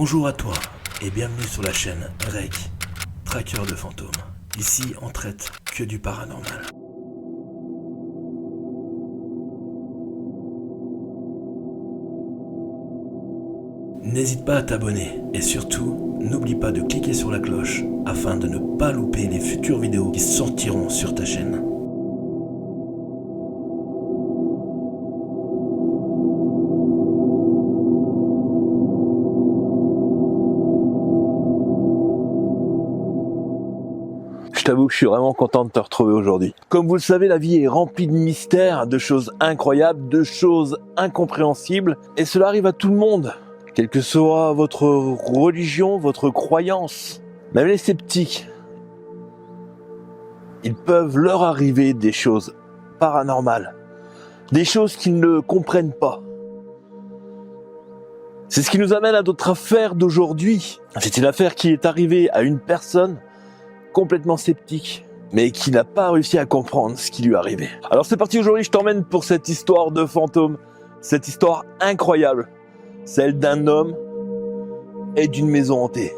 Bonjour à toi et bienvenue sur la chaîne Rec, traqueur de fantômes. Ici, on traite que du paranormal. N'hésite pas à t'abonner et surtout, n'oublie pas de cliquer sur la cloche afin de ne pas louper les futures vidéos qui sortiront sur ta chaîne. Je t'avoue que je suis vraiment content de te retrouver aujourd'hui. Comme vous le savez, la vie est remplie de mystères, de choses incroyables, de choses incompréhensibles. Et cela arrive à tout le monde, quelle que soit votre religion, votre croyance. Même les sceptiques, il peuvent leur arriver des choses paranormales, des choses qu'ils ne comprennent pas. C'est ce qui nous amène à notre affaire d'aujourd'hui. C'est une affaire qui est arrivée à une personne complètement sceptique, mais qui n'a pas réussi à comprendre ce qui lui arrivait. Alors c'est parti, aujourd'hui je t'emmène pour cette histoire de fantôme, cette histoire incroyable, celle d'un homme et d'une maison hantée.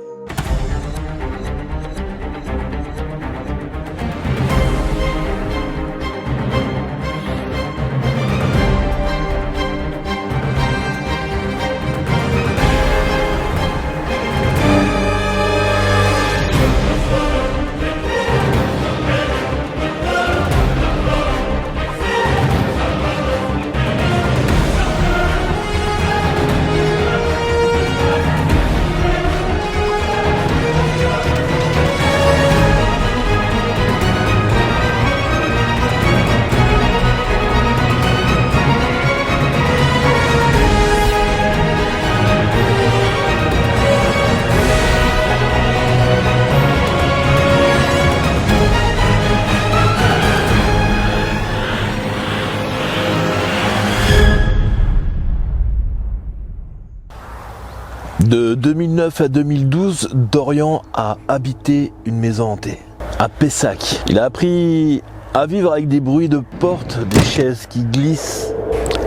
De 2009 à 2012, Dorian a habité une maison hantée, à Pessac. Il a appris à vivre avec des bruits de portes, des chaises qui glissent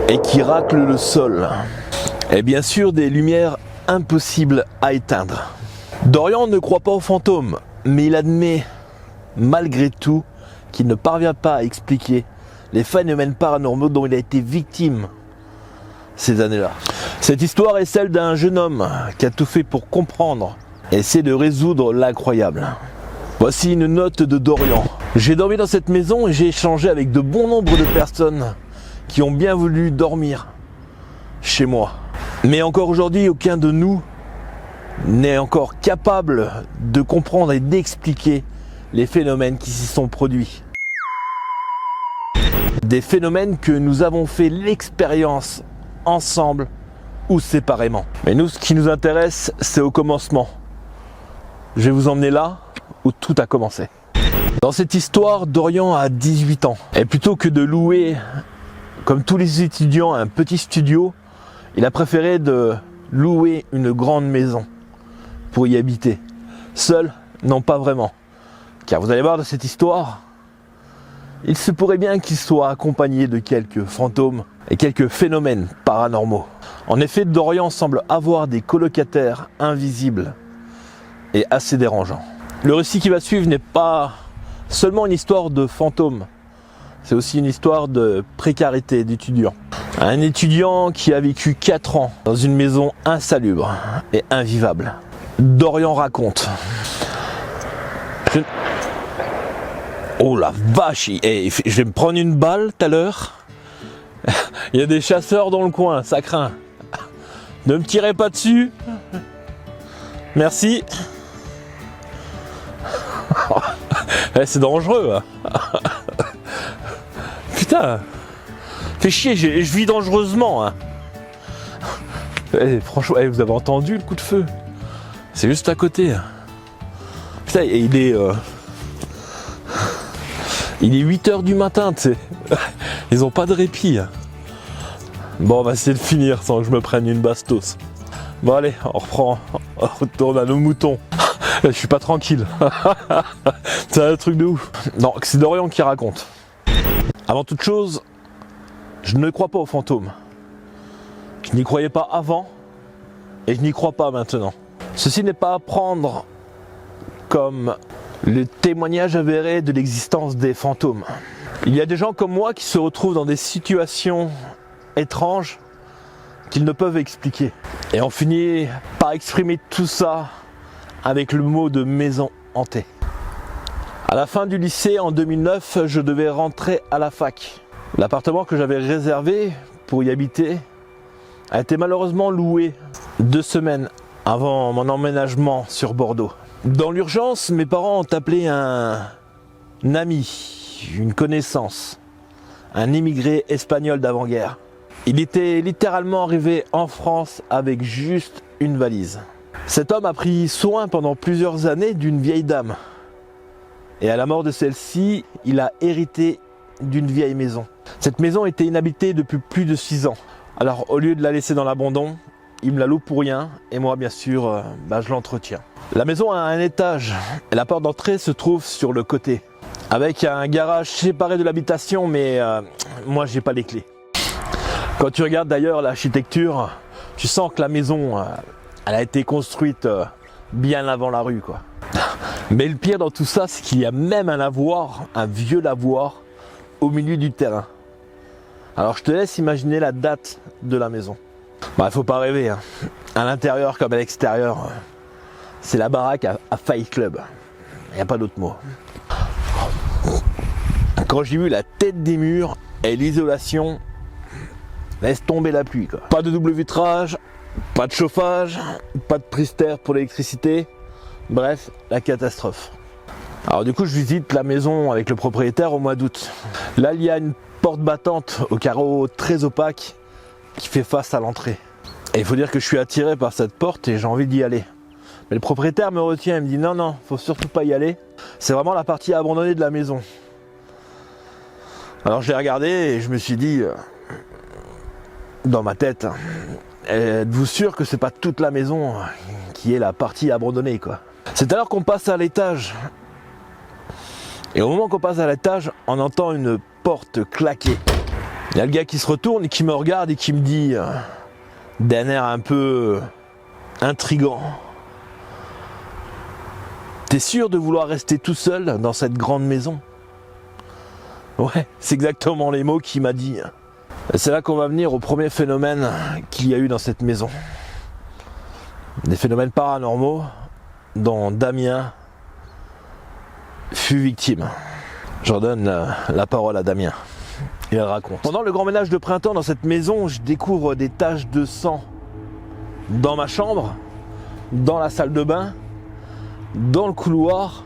et qui raclent le sol. Et bien sûr, des lumières impossibles à éteindre. Dorian ne croit pas aux fantômes, mais il admet, malgré tout, qu'il ne parvient pas à expliquer les phénomènes paranormaux dont il a été victime ces années-là. Cette histoire est celle d'un jeune homme qui a tout fait pour comprendre et essayer de résoudre l'incroyable. Voici une note de Dorian. J'ai dormi dans cette maison et j'ai échangé avec de bon nombre de personnes qui ont bien voulu dormir chez moi. Mais encore aujourd'hui, aucun de nous n'est encore capable de comprendre et d'expliquer les phénomènes qui s'y sont produits. Des phénomènes que nous avons fait l'expérience ensemble ou séparément. Mais nous, ce qui nous intéresse, c'est au commencement. Je vais vous emmener là où tout a commencé. Dans cette histoire, Dorian a 18 ans. Et plutôt que de louer, comme tous les étudiants, un petit studio, il a préféré de louer une grande maison pour y habiter. Seul, non pas vraiment. Car vous allez voir dans cette histoire, il se pourrait bien qu'il soit accompagné de quelques fantômes et quelques phénomènes paranormaux. En effet, Dorian semble avoir des colocataires invisibles et assez dérangeants. Le récit qui va suivre n'est pas seulement une histoire de fantômes, c'est aussi une histoire de précarité d'étudiant. Un étudiant qui a vécu 4 ans dans une maison insalubre et invivable. Dorian raconte. Oh la vache, je vais me prendre une balle tout à l'heure. Il y a des chasseurs dans le coin, ça craint. Ne me tirez pas dessus. Merci. C'est dangereux. Putain. Fais chier, je vis dangereusement. Franchement, vous avez entendu le coup de feu? C'est juste à côté. Putain, il est 8h du matin, tu sais. Ils ont pas de répit. Bon, on va essayer de finir sans que je me prenne une bastos. Bon allez, on reprend, on retourne à nos moutons. Je suis pas tranquille. C'est un truc de ouf. Non, c'est Dorian qui raconte. Avant toute chose, je ne crois pas aux fantômes. Je n'y croyais pas avant et je n'y crois pas maintenant. Ceci n'est pas à prendre comme le témoignage avéré de l'existence des fantômes. Il y a des gens comme moi qui se retrouvent dans des situations étranges qu'ils ne peuvent expliquer. Et on finit par exprimer tout ça avec le mot de maison hantée. À la fin du lycée, en 2009, je devais rentrer à la fac. L'appartement que j'avais réservé pour y habiter a été malheureusement loué 2 semaines avant mon emménagement sur Bordeaux. Dans l'urgence, mes parents ont appelé un ami, une connaissance, un immigré espagnol d'avant-guerre. Il était littéralement arrivé en France avec juste une valise. Cet homme a pris soin pendant plusieurs années d'une vieille dame. Et à la mort de celle-ci, il a hérité d'une vieille maison. Cette maison était inhabitée depuis plus de 6 ans. Alors au lieu de la laisser dans l'abandon, il me la loue pour rien et moi bien sûr, je l'entretiens. La maison a un étage et la porte d'entrée se trouve sur le côté. Avec un garage séparé de l'habitation, mais moi j'ai pas les clés. Quand tu regardes d'ailleurs l'architecture, tu sens que la maison, elle a été construite bien avant la rue, quoi. Mais le pire dans tout ça, c'est qu'il y a même un lavoir, un vieux lavoir, au milieu du terrain. Alors je te laisse imaginer la date de la maison. Faut pas rêver, hein. À l'intérieur comme à l'extérieur, c'est la baraque à Fight Club. Il n'y a pas d'autre mot. Quand j'ai vu la tête des murs et l'isolation, laisse tomber la pluie, quoi. Pas de double vitrage, pas de chauffage, pas de prise terre pour l'électricité. Bref, la catastrophe. Alors du coup, je visite la maison avec le propriétaire au mois d'août. Là, il y a une porte battante au carreau très opaque qui fait face à l'entrée. Et il faut dire que je suis attiré par cette porte et j'ai envie d'y aller. Mais le propriétaire me retient, il me dit non, faut surtout pas y aller. C'est vraiment la partie abandonnée de la maison. Alors je l'ai regardé et je me suis dit, dans ma tête, êtes-vous sûr que c'est pas toute la maison qui est la partie abandonnée, quoi. C'est alors qu'on passe à l'étage. Et au moment qu'on passe à l'étage, on entend une porte claquer. Il y a le gars qui se retourne et qui me regarde et qui me dit, d'un air un peu intriguant, t'es sûr de vouloir rester tout seul dans cette grande maison? Ouais, c'est exactement les mots qu'il m'a dit. Et c'est là qu'on va venir au premier phénomène qu'il y a eu dans cette maison. Des phénomènes paranormaux dont Damien fut victime. Je redonne la parole à Damien. Il raconte. Pendant le grand ménage de printemps dans cette maison, je découvre des taches de sang dans ma chambre, dans la salle de bain, dans le couloir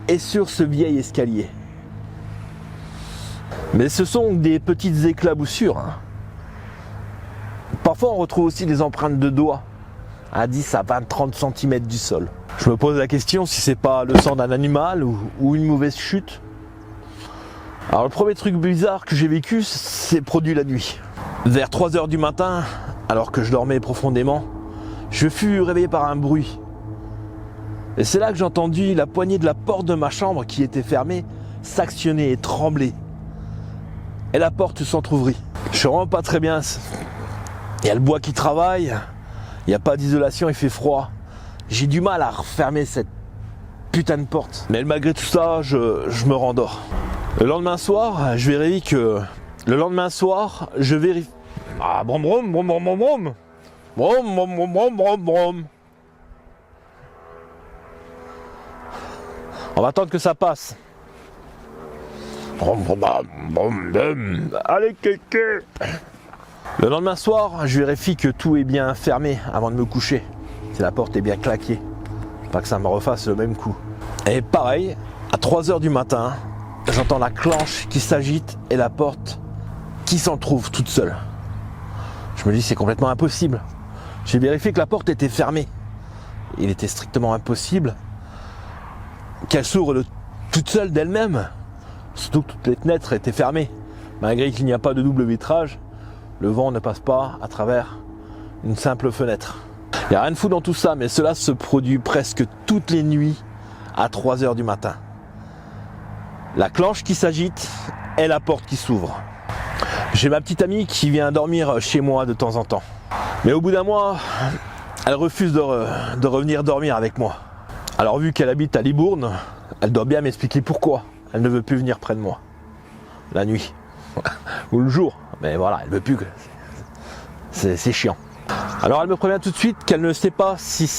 et sur ce vieil escalier. Mais ce sont des petites éclaboussures. Parfois on retrouve aussi des empreintes de doigts à 10 à 20, 30 cm du sol. Je me pose la question si c'est pas le sang d'un animal ou une mauvaise chute. Alors le premier truc bizarre que j'ai vécu, c'est produit la nuit. Vers 3h du matin, alors que je dormais profondément, je fus réveillé par un bruit. Et c'est là que j'ai entendu la poignée de la porte de ma chambre qui était fermée s'actionner et trembler. Et la porte s'entrouvrit. Je suis vraiment pas très bien. Il y a le bois qui travaille, il n'y a pas d'isolation, il fait froid. J'ai du mal à refermer cette putain de porte. Mais malgré tout ça, je me rendors. Le lendemain soir, je vérifie Ah, brom brom brom brom brom brom brom brom brom brom brom brom. On va attendre que ça passe. Allez, quelqu'un. Le lendemain soir, je vérifie que tout est bien fermé avant de me coucher. Si la porte est bien claquée. Pas que ça me refasse le même coup. Et pareil, à 3h du matin, j'entends la clenche qui s'agite et la porte qui s'entrouvre toute seule. Je me dis c'est complètement impossible. J'ai vérifié que la porte était fermée. Il était strictement impossible qu'elle s'ouvre toute seule d'elle-même. Surtout que toutes les fenêtres étaient fermées. Malgré qu'il n'y a pas de double vitrage, le vent ne passe pas à travers une simple fenêtre. Il n'y a rien de fou dans tout ça, mais cela se produit presque toutes les nuits à 3h du matin. La clenche qui s'agite et la porte qui s'ouvre. J'ai ma petite amie qui vient dormir chez moi de temps en temps. Mais au bout d'un mois, elle refuse de revenir dormir avec moi. Alors vu qu'elle habite à Libourne, elle doit bien m'expliquer pourquoi elle ne veut plus venir près de moi. La nuit. Ou le jour. Mais voilà, elle veut plus que... C'est chiant. Alors elle me prévient tout de suite qu'elle ne sait pas si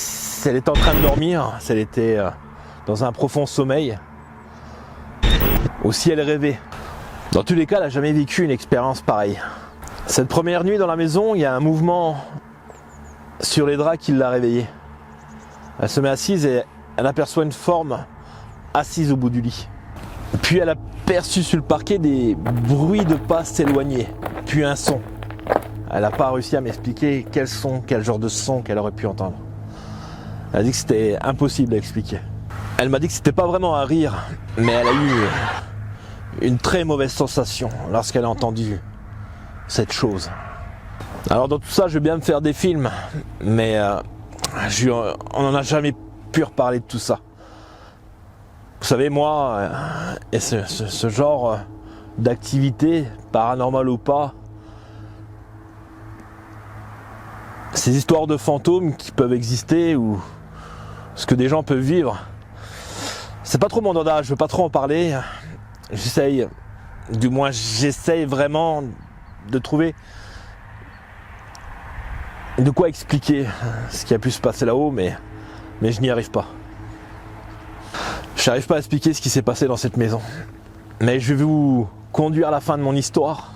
elle était en train de dormir, si elle était dans un profond sommeil, ou si elle rêvait. Dans tous les cas, elle n'a jamais vécu une expérience pareille. Cette première nuit dans la maison, il y a un mouvement sur les draps qui l'a réveillée. Elle se met assise et elle aperçoit une forme assise au bout du lit. Puis elle a perçu sur le parquet des bruits de pas s'éloigner, puis un son. Elle n'a pas réussi à m'expliquer quel son, quel genre de son qu'elle aurait pu entendre. Elle a dit que c'était impossible à expliquer. Elle m'a dit que c'était pas vraiment un rire, mais elle a eu une très mauvaise sensation lorsqu'elle a entendu cette chose. Alors dans tout ça, je vais bien me faire des films, mais on n'en a jamais pu reparler de tout ça. Vous savez, moi, et ce genre d'activité, paranormale ou pas, ces histoires de fantômes qui peuvent exister ou ce que des gens peuvent vivre, c'est pas trop mon dada, je veux pas trop en parler. J'essaye vraiment de trouver de quoi expliquer ce qui a pu se passer là-haut, mais je n'y arrive pas. Je n'arrive pas à expliquer ce qui s'est passé dans cette maison. Mais je vais vous conduire à la fin de mon histoire.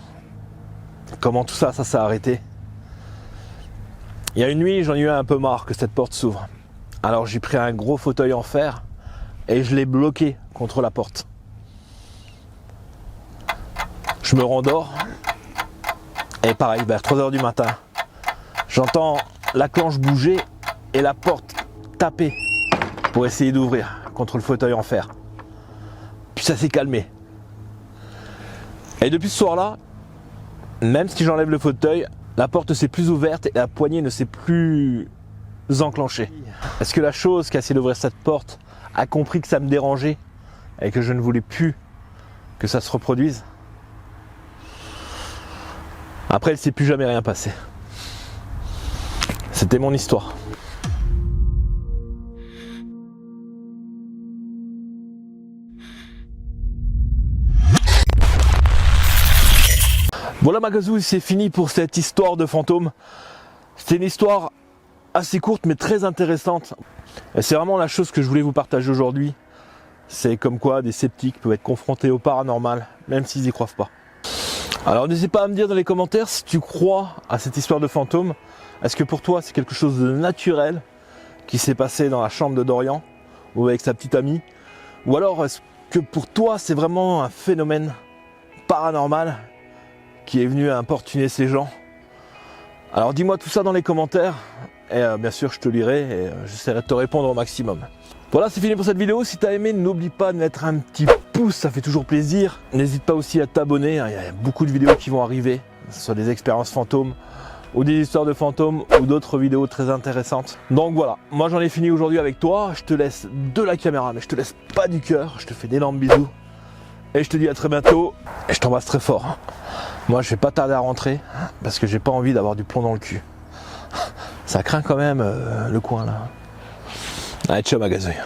Comment tout ça s'est arrêté. Il y a une nuit, j'en ai eu un peu marre que cette porte s'ouvre. Alors j'ai pris un gros fauteuil en fer et je l'ai bloqué contre la porte. Je me rendors et pareil, vers 3h du matin, j'entends la clenche bouger et la porte taper pour essayer d'ouvrir contre le fauteuil en fer. Puis ça s'est calmé. Et depuis ce soir-là, même si j'enlève le fauteuil, la porte ne s'est plus ouverte et la poignée ne s'est plus enclenchée. Est-ce que la chose qui a essayé d'ouvrir cette porte a compris que ça me dérangeait et que je ne voulais plus que ça se reproduise? Après, il ne s'est plus jamais rien passé. C'était mon histoire. Voilà ma gazouille, c'est fini pour cette histoire de fantôme. C'est une histoire assez courte mais très intéressante. Et c'est vraiment la chose que je voulais vous partager aujourd'hui. C'est comme quoi des sceptiques peuvent être confrontés au paranormal, même s'ils n'y croient pas. Alors n'hésite pas à me dire dans les commentaires si tu crois à cette histoire de fantôme. Est-ce que pour toi c'est quelque chose de naturel qui s'est passé dans la chambre de Dorian ou avec sa petite amie? Ou alors est-ce que pour toi c'est vraiment un phénomène paranormal qui est venu importuner ces gens? Alors dis-moi tout ça dans les commentaires et bien sûr je te lirai et j'essaierai de te répondre au maximum. Voilà, c'est fini pour cette vidéo. Si tu as aimé, n'oublie pas de mettre un petit pouce, ça fait toujours plaisir. N'hésite pas aussi à t'abonner, il y a beaucoup de vidéos qui vont arriver, que ce soit des expériences fantômes ou des histoires de fantômes ou d'autres vidéos très intéressantes. Donc voilà, moi j'en ai fini aujourd'hui avec toi. Je te laisse de la caméra mais je te laisse pas du cœur. Je te fais d'énormes bisous et je te dis à très bientôt et je t'embrasse très fort. Moi je vais pas tarder à rentrer parce que j'ai pas envie d'avoir du plomb dans le cul. Ça craint quand même le coin là. Allez, ciao ma gazouille.